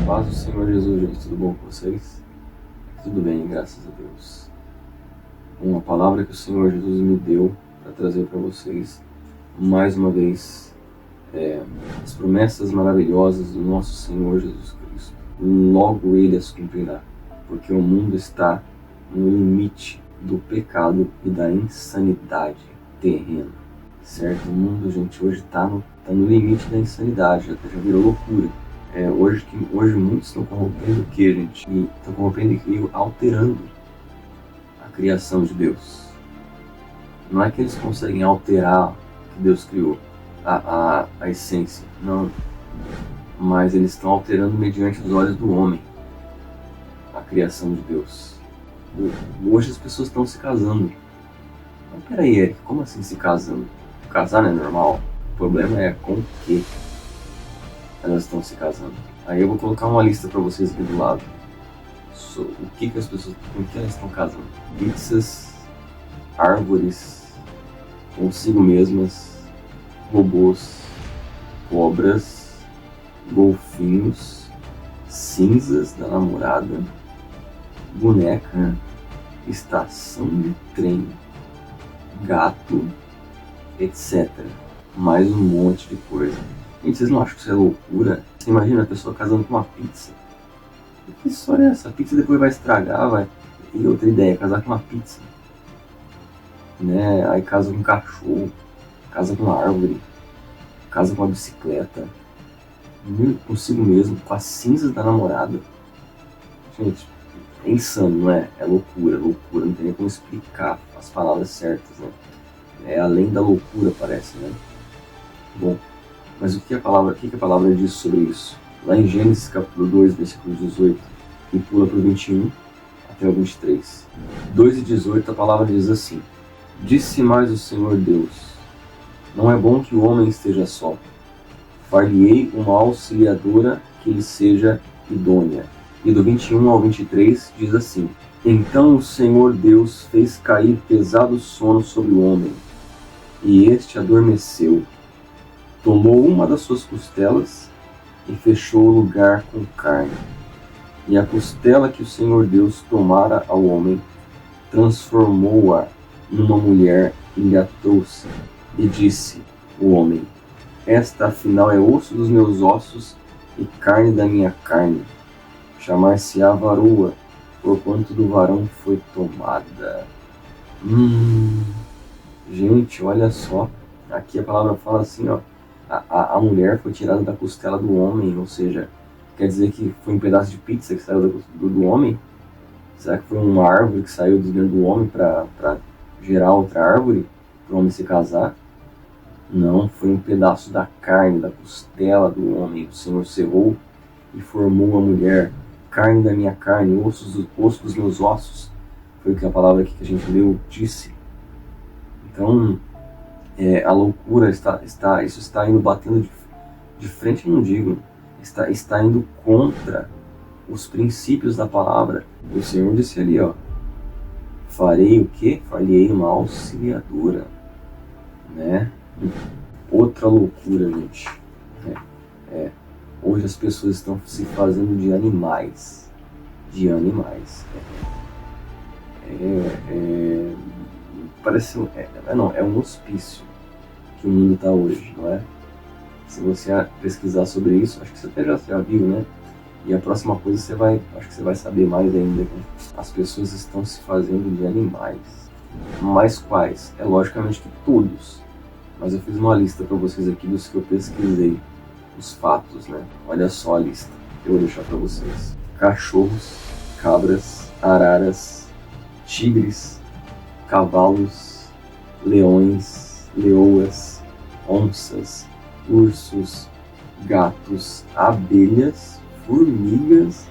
Paz do Senhor Jesus, gente, tudo bom com vocês? Tudo bem, graças a Deus. Uma palavra que o Senhor Jesus me deu para trazer para vocês, mais uma vez, as promessas maravilhosas do nosso Senhor Jesus Cristo. Logo Ele as cumprirá, porque o mundo está no limite do pecado e da insanidade terrena, certo? O mundo, gente, hoje está no limite da insanidade, já virou loucura. Hoje muitos estão corrompendo o que, gente? E estão corrompendo e alterando a criação de Deus. Não é que eles conseguem alterar o que Deus criou, a essência, não. Mas eles estão alterando mediante os olhos do homem a criação de Deus. Hoje as pessoas estão se casando. Mas peraí, Eric, como assim se casando? Casar não é normal? O problema é com o que elas estão se casando. Aí eu vou colocar uma lista para vocês aqui do lado. O que as pessoas, com que elas estão casando? Pizzas, árvores, consigo mesmas, robôs, cobras, golfinhos, cinzas da namorada, boneca, estação de trem, gato, etc. Mais um monte de coisa. Gente, vocês não acham que isso é loucura? Você imagina a pessoa casando com uma pizza? Que história é essa? A pizza depois vai estragar, vai. E outra ideia, casar com uma pizza. Né? Aí casa com um cachorro, casa com uma árvore, casa com uma bicicleta, consigo mesmo, com as cinzas da namorada. Gente, é insano, não é? É loucura, não tem nem como explicar as palavras certas, né? É além da loucura, parece, né? Bom, mas o que a palavra diz sobre isso? Lá em Gênesis capítulo 2, versículo 18, e pula para o 21 até o 23. 2 e 18 a palavra diz assim: Disse mais o Senhor Deus: Não é bom que o homem esteja só. Far-lhe-ei uma auxiliadora que lhe seja idônea. E do 21 ao 23 diz assim: Então o Senhor Deus fez cair pesado sono sobre o homem, e este adormeceu. Tomou uma das suas costelas e fechou o lugar com carne. E a costela que o Senhor Deus tomara ao homem, transformou-a numa mulher e lhe a trouxe. E disse o homem: Esta afinal é osso dos meus ossos e carne da minha carne. Chamar-se-á varoa, porquanto do varão foi tomada. Gente, olha só. Aqui a palavra fala assim, ó. A mulher foi tirada da costela do homem, ou seja, quer dizer que foi um pedaço de pizza que saiu do homem? Será que foi uma árvore que saiu de dentro do homem para gerar outra árvore, para o homem se casar? Não, foi um pedaço da carne, da costela do homem. O Senhor cerrou e formou a mulher, carne da minha carne, osso dos meus ossos. Foi o que a palavra aqui que a gente leu disse. Então, a loucura isso está indo batendo de frente, não digo, está indo contra os princípios da palavra. O Senhor disse ali, ó: farei o quê? Farei uma auxiliadora, né? Outra loucura, gente. Hoje as pessoas estão se fazendo de animais. Parece é um hospício que o mundo está hoje, não é? Se você pesquisar sobre isso, acho que você até já viu, né? E a próxima coisa acho que você vai saber mais ainda, né? As pessoas estão se fazendo de animais. Mas quais? É logicamente que todos. Mas eu fiz uma lista para vocês aqui dos que eu pesquisei, os fatos, né? Olha só a lista, eu vou deixar para vocês: cachorros, cabras, araras, tigres, cavalos, leões, leoas, onças, ursos, gatos, abelhas, formigas,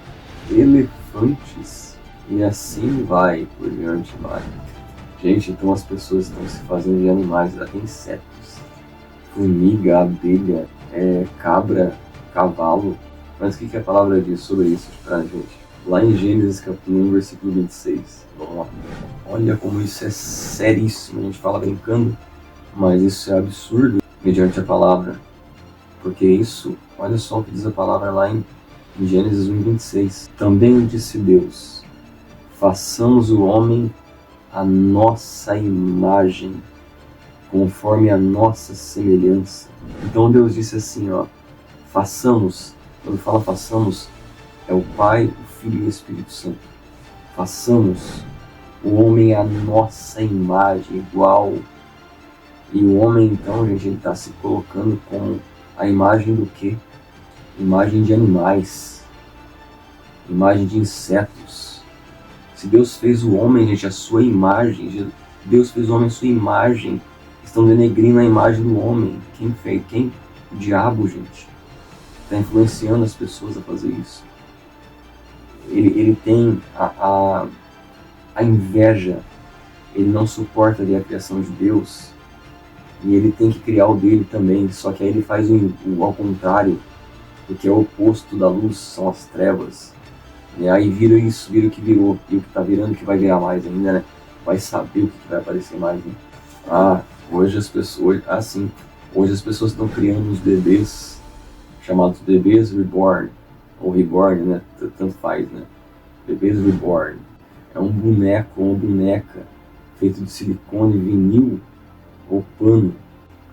elefantes, e assim vai, por diante vai. Gente, então as pessoas estão se fazendo de animais, até insetos. Formiga, abelha, cabra, cavalo. Mas o que a palavra diz sobre isso pra gente? Lá em Gênesis capítulo 1, versículo 26. Vamos lá. Olha como isso é seríssimo. A gente fala brincando, mas isso é absurdo mediante a palavra. Porque isso, olha só o que diz a palavra lá em Em Gênesis 1:26. Também disse Deus: façamos o homem à nossa imagem, conforme a nossa semelhança. Então Deus disse assim, façamos. Quando fala façamos, é o Pai, o Filho e o Espírito Santo. Façamos o homem à nossa imagem, igual. E o homem, então, gente, ele está se colocando como a imagem do quê? Imagem de animais, imagem de insetos. Se Deus fez o homem, gente, a sua imagem, Deus fez o homem a sua imagem, estão denegrindo a imagem do homem. Quem fez? Quem? O diabo, gente. Está influenciando as pessoas a fazer isso. Ele tem a inveja, ele não suporta ali a criação de Deus, e ele tem que criar o dele também, só que aí ele faz o ao contrário, porque é o oposto da luz, são as trevas. E aí vira isso, vira o que virou, e o que está virando, que vai virar mais ainda, né? Vai saber o que vai aparecer mais, né? Hoje as pessoas estão criando uns bebês, chamados bebês reborn, ou reborn, né? Tanto faz, né? Bebês reborn. É um boneco ou uma boneca feito de silicone, vinil ou pano,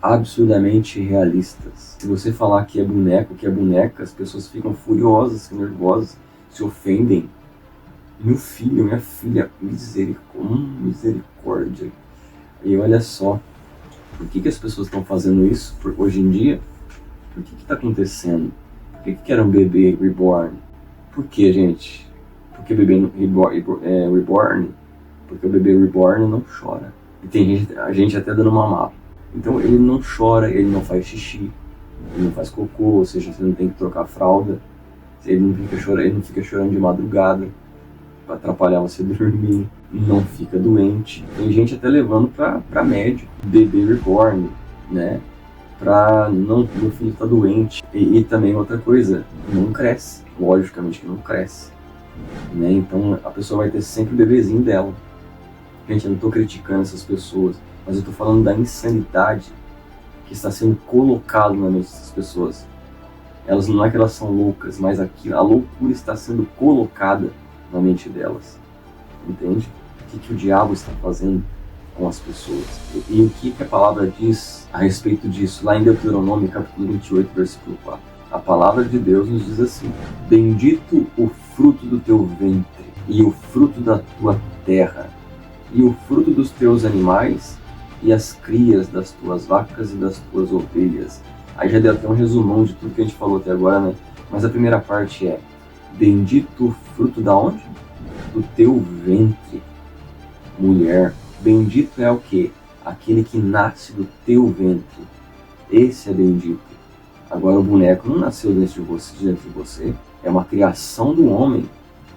absurdamente realistas. Se você falar que é boneco, que é boneca, as pessoas ficam furiosas, nervosas, se ofendem. Meu filho, minha filha, misericórdia. E olha só, por que as pessoas estão fazendo isso hoje em dia? Por que está acontecendo? Por que era um bebê reborn? Por que, gente? Porque bebê reborn? Porque o bebê reborn não chora. E tem gente até dando mamar. Então ele não chora, ele não faz xixi, ele não faz cocô, ou seja, você não tem que trocar a fralda, ele não fica chorando de madrugada para atrapalhar você dormir, não fica doente. Tem gente até levando para médico, bebê reborn, né? Meu filho tá doente. E também outra coisa, não cresce, logicamente que não cresce, né? Então a pessoa vai ter sempre o bebezinho dela. Gente, eu não estou criticando essas pessoas, mas eu estou falando da insanidade que está sendo colocado na mente dessas pessoas. Elas não é que elas são loucas, mas a loucura está sendo colocada na mente delas. Entende? O que o diabo está fazendo com as pessoas? E o que a palavra diz a respeito disso? Lá em Deuteronômio, capítulo 28, versículo 4. A palavra de Deus nos diz assim: bendito o fruto do teu ventre, e o fruto da tua terra, e o fruto dos teus animais, e as crias das tuas vacas e das tuas ovelhas. Aí já deu até um resumão de tudo que a gente falou até agora, né? Mas a primeira parte é: bendito o fruto da onde? Do teu ventre, mulher. Bendito é o quê? Aquele que nasce do teu ventre. Esse é bendito. Agora o boneco não nasceu dentro de você. É uma criação do homem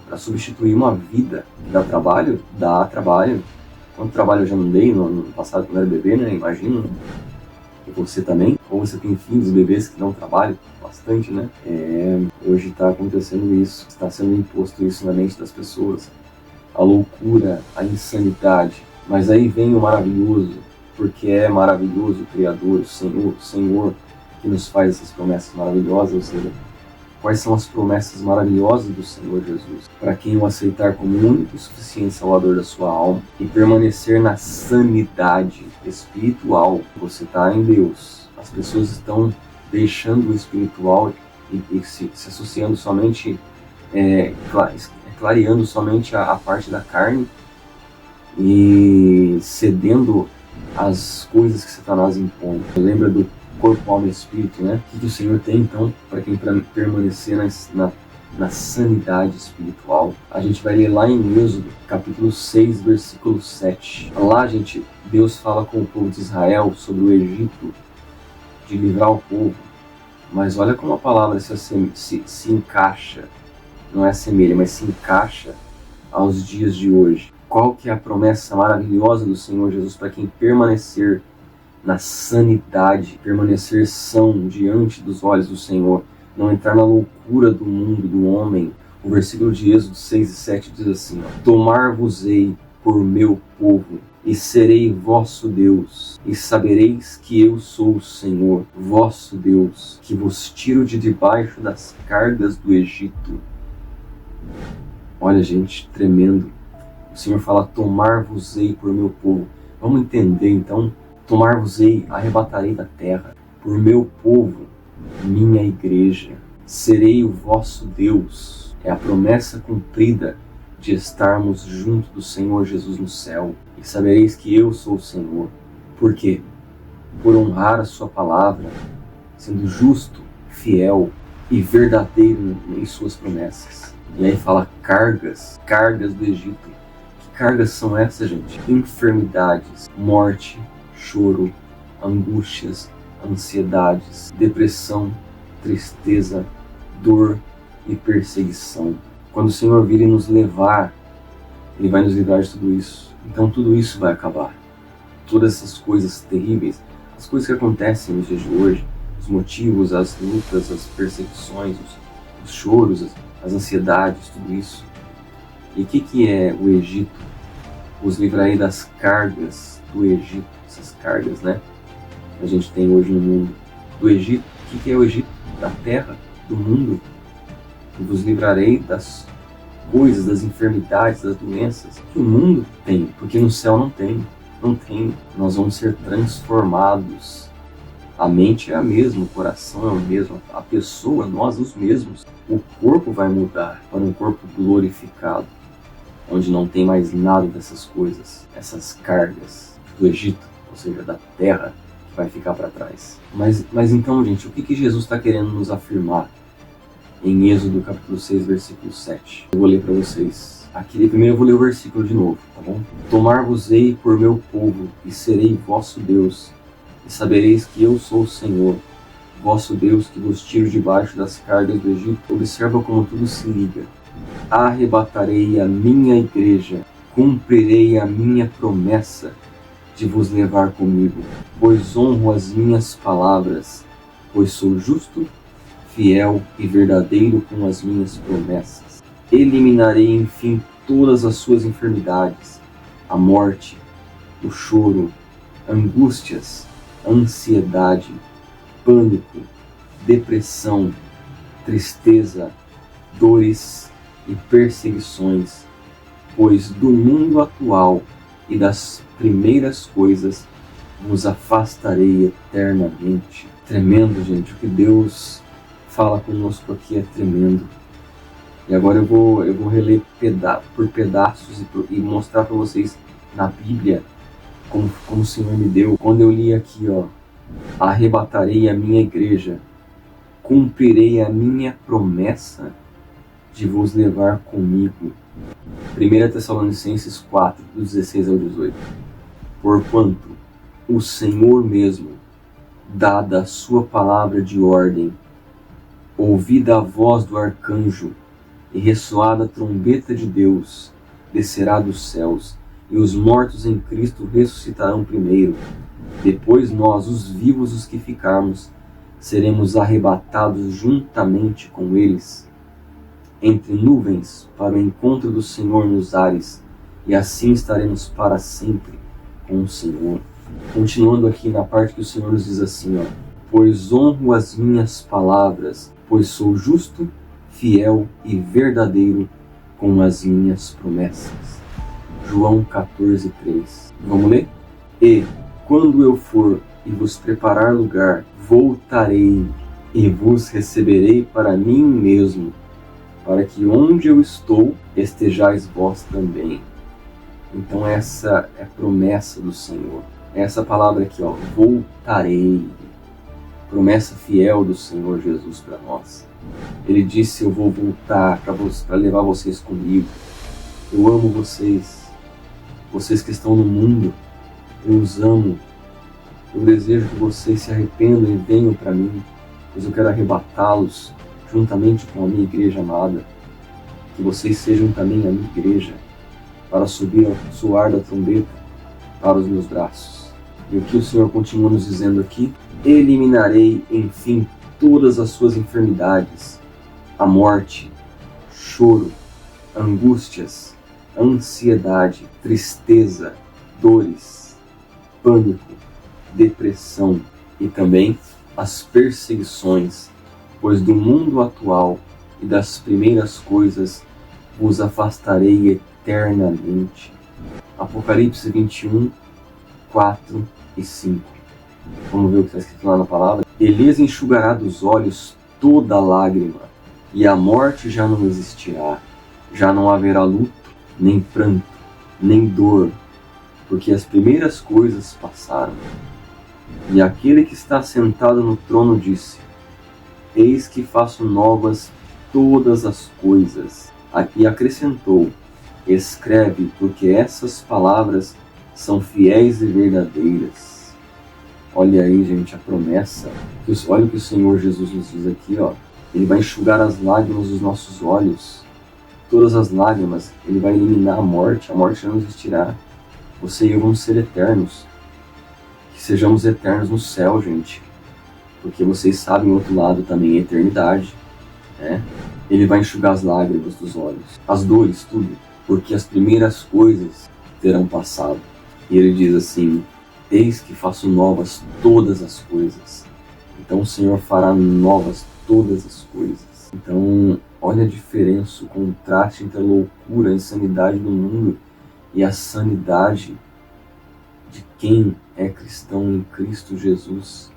para substituir uma vida. Dá trabalho? Dá trabalho. Quanto trabalho eu já não dei no passado quando era bebê, né? Imagina. E você também? Ou você tem filhos, bebês que dão trabalho? Bastante, né? Hoje está acontecendo isso. Está sendo imposto isso na mente das pessoas. A loucura, a insanidade. Mas aí vem o maravilhoso, porque é maravilhoso o Criador, o Senhor que nos faz essas promessas maravilhosas. Ou seja, quais são as promessas maravilhosas do Senhor Jesus? Para quem o aceitar como único e suficiente Salvador da sua alma e permanecer na sanidade espiritual. Você está em Deus. As pessoas estão deixando o espiritual e se associando somente, clareando somente a parte da carne e cedendo às coisas que Satanás impõe. Lembra do corpo, alma e espírito, né? O que o Senhor tem então para quem permanecer na sanidade espiritual? A gente vai ler lá em Êxodo, capítulo 6, versículo 7. Lá, gente, Deus fala com o povo de Israel sobre o Egito, de livrar o povo. Mas olha como a palavra se encaixa, não é assemelha, mas se encaixa aos dias de hoje. Qual que é a promessa maravilhosa do Senhor Jesus para quem permanecer na sanidade, permanecer são diante dos olhos do Senhor, não entrar na loucura do mundo, do homem? O versículo de Êxodo 6 e 7 diz assim: tomar-vos-ei por meu povo e serei vosso Deus, e sabereis que eu sou o Senhor, vosso Deus, que vos tiro de debaixo das cargas do Egito. Olha, gente, tremendo. O Senhor fala, tomar-vos-ei por meu povo. Vamos entender, então, tomar-vos-ei, arrebatarei da terra, por meu povo, minha igreja. Serei o vosso Deus. É a promessa cumprida de estarmos junto do Senhor Jesus no céu. E sabereis que eu sou o Senhor. Por quê? Por honrar a sua palavra, sendo justo, fiel e verdadeiro em suas promessas. E aí fala cargas do Egito. Que cargas são essas, gente? Enfermidades, morte, choro, angústias, ansiedades, depressão, tristeza, dor e perseguição. Quando o Senhor vir e nos levar, Ele vai nos livrar de tudo isso. Então tudo isso vai acabar. Todas essas coisas terríveis, as coisas que acontecem nos dias de hoje, os motivos, as lutas, as perseguições, os choros, as ansiedades, tudo isso. E o que é o Egito? Os livrarei das cargas do Egito, essas cargas, né? Que a gente tem hoje no mundo. Do Egito, o que é o Egito? Da terra, do mundo. E vos livrarei das coisas, das enfermidades, das doenças que o mundo tem, porque no céu não tem. Não tem. Nós vamos ser transformados. A mente é a mesma, o coração é o mesmo, a pessoa, nós os mesmos. O corpo vai mudar para um corpo glorificado, onde não tem mais nada dessas coisas, essas cargas do Egito, ou seja, da terra, que vai ficar para trás. Mas então, gente, o que Jesus está querendo nos afirmar em Êxodo capítulo 6, versículo 7? Eu vou ler para vocês. Aqui, primeiro eu vou ler o versículo de novo, tá bom? Tomar-vos-ei por meu povo, e serei vosso Deus, e sabereis que eu sou o Senhor, vosso Deus, que vos tiro debaixo das cargas do Egito. Observa como tudo se liga. Arrebatarei a minha igreja, cumprirei a minha promessa de vos levar comigo, pois honro as minhas palavras, pois sou justo, fiel e verdadeiro com as minhas promessas. Eliminarei, enfim, todas as suas enfermidades, a morte, o choro, angústias, ansiedade, pânico, depressão, tristeza, dores e perseguições, pois do mundo atual e das primeiras coisas vos afastarei eternamente. Tremendo, gente, o que Deus fala conosco aqui é tremendo. E agora eu vou reler por pedaços e mostrar para vocês na Bíblia como o Senhor me deu. Quando eu li aqui, ó, arrebatarei a minha igreja, cumprirei a minha promessa de vos levar comigo. 1 Tessalonicenses 4, do 16 ao 18. Porquanto o Senhor mesmo, dada a sua palavra de ordem, ouvida a voz do arcanjo e ressoada a trombeta de Deus, descerá dos céus, e os mortos em Cristo ressuscitarão primeiro. Depois nós, os vivos, os que ficarmos, seremos arrebatados juntamente com eles, entre nuvens, para o encontro do Senhor nos ares, e assim estaremos para sempre com o Senhor. Continuando aqui na parte que o Senhor nos diz assim, ó, pois honro as minhas palavras, pois sou justo, fiel e verdadeiro com as minhas promessas. João 14, 3. Vamos ler? E quando eu for e vos preparar lugar, voltarei e vos receberei para mim mesmo, para que onde eu estou estejais vós também. Então essa é a promessa do Senhor. Essa palavra aqui, ó, voltarei. Promessa fiel do Senhor Jesus para nós. Ele disse, eu vou voltar para levar vocês comigo. Eu amo vocês. Vocês que estão no mundo, eu os amo. Eu desejo que vocês se arrependam e venham para mim, pois eu quero arrebatá-los juntamente com a minha igreja amada. Que vocês sejam também a minha igreja, para subir ao soar da trombeta para os meus braços. E o que o Senhor continua nos dizendo aqui? Eliminarei, enfim, todas as suas enfermidades, a morte, choro, angústias, ansiedade, tristeza, dores, pânico, depressão e também as perseguições, pois do mundo atual e das primeiras coisas vos afastarei eternamente. Apocalipse 21, 4 e 5. Vamos ver o que está escrito lá na palavra. Ele lhes enxugará dos olhos toda lágrima, e a morte já não existirá. Já não haverá luto, nem pranto, nem dor, porque as primeiras coisas passaram. E aquele que está sentado no trono disse: Eis que faço novas todas as coisas. E acrescentou: Escreve, porque essas palavras são fiéis e verdadeiras. Olha aí, gente, a promessa. Olha o que o Senhor Jesus nos diz aqui, ó. Ele vai enxugar as lágrimas dos nossos olhos. Todas as lágrimas. Ele vai eliminar a morte não existirá. Você e eu vamos ser eternos. Que sejamos eternos no céu, gente. Porque vocês sabem, o outro lado também é eternidade, né? Ele vai enxugar as lágrimas dos olhos, as dores, tudo, porque as primeiras coisas terão passado. E ele diz assim: Eis que faço novas todas as coisas. Então o Senhor fará novas todas as coisas. Então, olha a diferença, o contraste entre a loucura, a insanidade do mundo e a sanidade de quem é cristão em Cristo Jesus.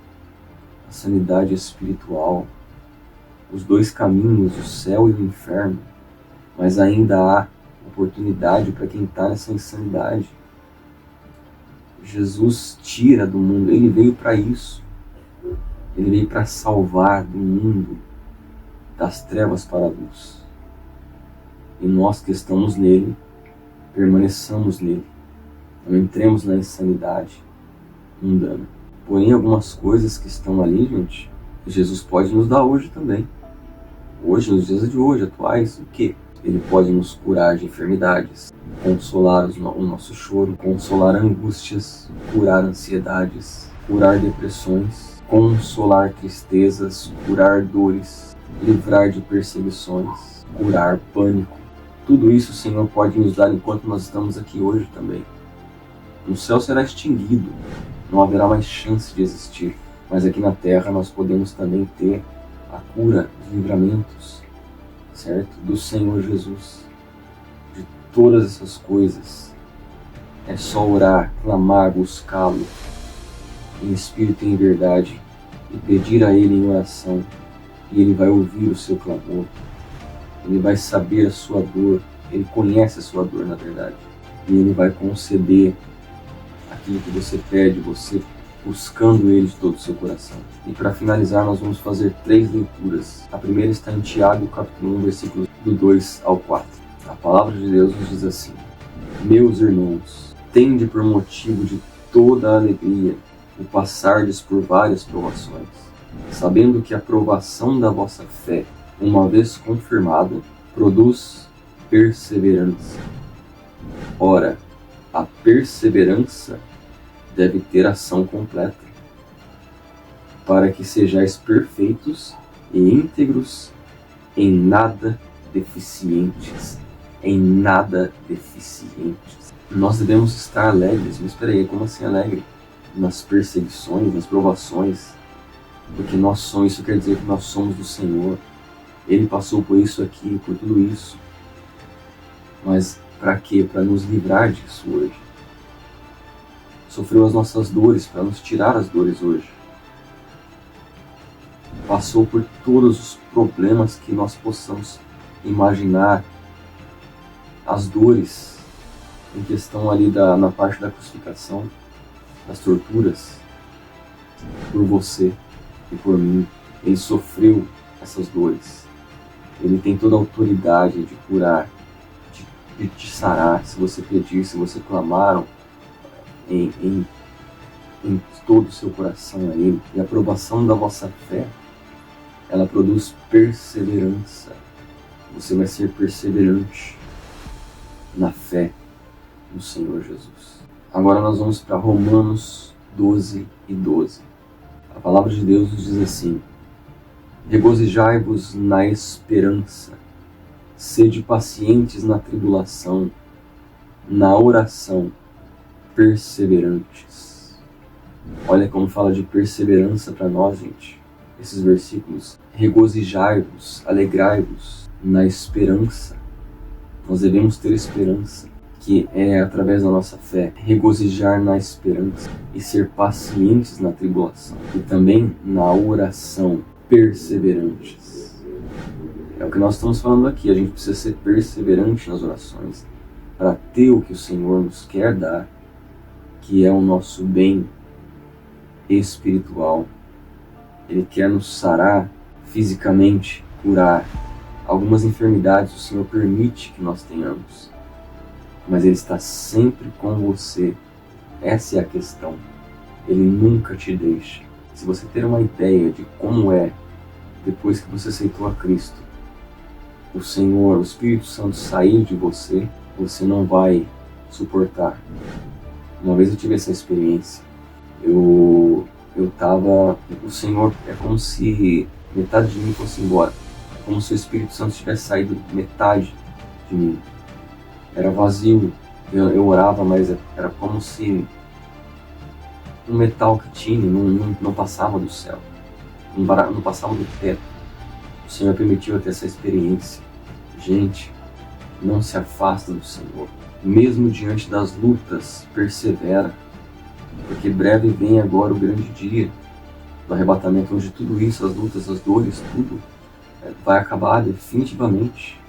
A sanidade espiritual. Os dois caminhos, o céu e o inferno. Mas ainda há oportunidade para quem está nessa insanidade. Jesus tira do mundo, ele veio para isso. Ele veio para salvar do mundo, das trevas para a luz. E nós que estamos nele, permaneçamos nele. Não entremos na insanidade mundana. Porém, algumas coisas que estão ali, gente, Jesus pode nos dar hoje também. Hoje, nos dias de hoje, atuais, o quê? Ele pode nos curar de enfermidades, consolar o nosso choro, consolar angústias, curar ansiedades, curar depressões, consolar tristezas, curar dores, livrar de perseguições, curar pânico. Tudo isso o Senhor pode nos dar enquanto nós estamos aqui hoje também. O céu será extinguido, não haverá mais chance de existir, mas aqui na terra nós podemos também ter a cura, os livramentos, certo? Do Senhor Jesus, de todas essas coisas. É só orar, clamar, buscá-lo em espírito e em verdade e pedir a Ele em oração, e Ele vai ouvir o seu clamor. Ele vai saber a sua dor, Ele conhece a sua dor, na verdade, e Ele vai conceder aquilo que você pede, você buscando Ele de todo o seu coração. E para finalizar, nós vamos fazer 3 leituras. A primeira está em Tiago, capítulo 1, versículos do 2 ao 4. A palavra de Deus nos diz assim: Meus irmãos, tende por motivo de toda a alegria o passardes por várias provações, sabendo que a provação da vossa fé, uma vez confirmada, produz perseverança. Ora, a perseverança deve ter ação completa, para que sejais perfeitos e íntegros, em nada deficientes. Em nada deficientes. Nós devemos estar alegres. Mas espera aí, como assim alegre? Nas perseguições, nas provações. Porque nós somos, isso quer dizer que nós somos do Senhor. Ele passou por isso aqui, por tudo isso. Mas para quê? Para nos livrar disso hoje. Sofreu as nossas dores para nos tirar as dores hoje. Passou por todos os problemas que nós possamos imaginar. As dores em questão ali na parte da crucificação, das torturas, por você e por mim. Ele sofreu essas dores. Ele tem toda a autoridade de curar, de te sarar, se você pedir, se você clamar em todo o seu coração a Ele. E a aprovação da vossa fé, ela produz perseverança. Você vai ser perseverante na fé no Senhor Jesus. Agora nós vamos para Romanos 12 e 12. A palavra de Deus nos diz assim: Regozijai-vos na esperança, sede pacientes na tribulação, na oração, perseverantes. Olha como fala de perseverança para nós, gente. Esses versículos. Regozijai-vos, alegrai-vos na esperança. Nós devemos ter esperança, que é através da nossa fé, regozijar na esperança e ser pacientes na tribulação. E também na oração, perseverantes. É o que nós estamos falando aqui. A gente precisa ser perseverante nas orações para ter o que o Senhor nos quer dar, que é o nosso bem espiritual. Ele quer nos sarar fisicamente, curar. Algumas enfermidades o Senhor permite que nós tenhamos, mas Ele está sempre com você. Essa é a questão. Ele nunca te deixa. Se você ter uma ideia de como é, depois que você aceitou a Cristo, o Senhor, o Espírito Santo sair de você, você não vai suportar. Uma vez eu tive essa experiência. O Senhor, é como se metade de mim fosse embora. É como se o Espírito Santo tivesse saído metade de mim. Era vazio. Eu orava, mas era como se um metal que tinha não passava do céu. Não passava do teto. O Senhor permitiu eu ter essa experiência. Gente, não se afasta do Senhor. Mesmo diante das lutas, persevera. Porque breve vem agora o grande dia do arrebatamento, onde tudo isso, as lutas, as dores, tudo vai acabar definitivamente.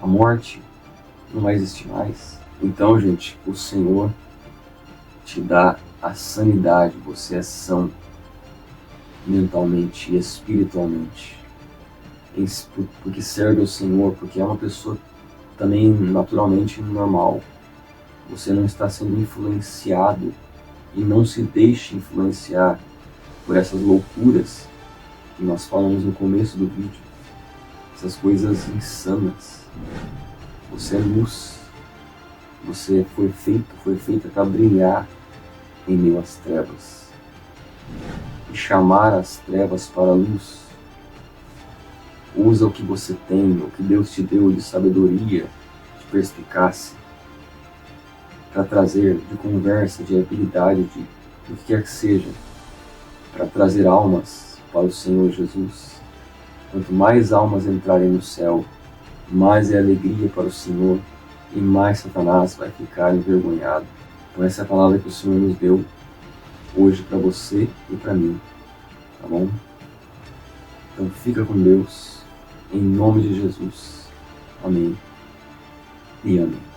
A morte não vai existir mais. Então, gente, o Senhor te dá a sanidade. Você é são mentalmente e espiritualmente. Porque serve ao Senhor, porque é uma pessoa também naturalmente normal. Você não está sendo influenciado e não se deixe influenciar por essas loucuras que nós falamos no começo do vídeo. Essas coisas insanas. Você é luz. Você foi feita para brilhar em meio às trevas e chamar as trevas para a luz. Usa o que você tem, o que Deus te deu de sabedoria, de perspicácia, para trazer de conversa, de habilidade, do que quer que seja, para trazer almas para o Senhor Jesus. Quanto mais almas entrarem no céu, mais é alegria para o Senhor e mais Satanás vai ficar envergonhado. Então essa é a palavra que o Senhor nos deu hoje para você e para mim, tá bom? Então fica com Deus, em nome de Jesus. Amém e amém.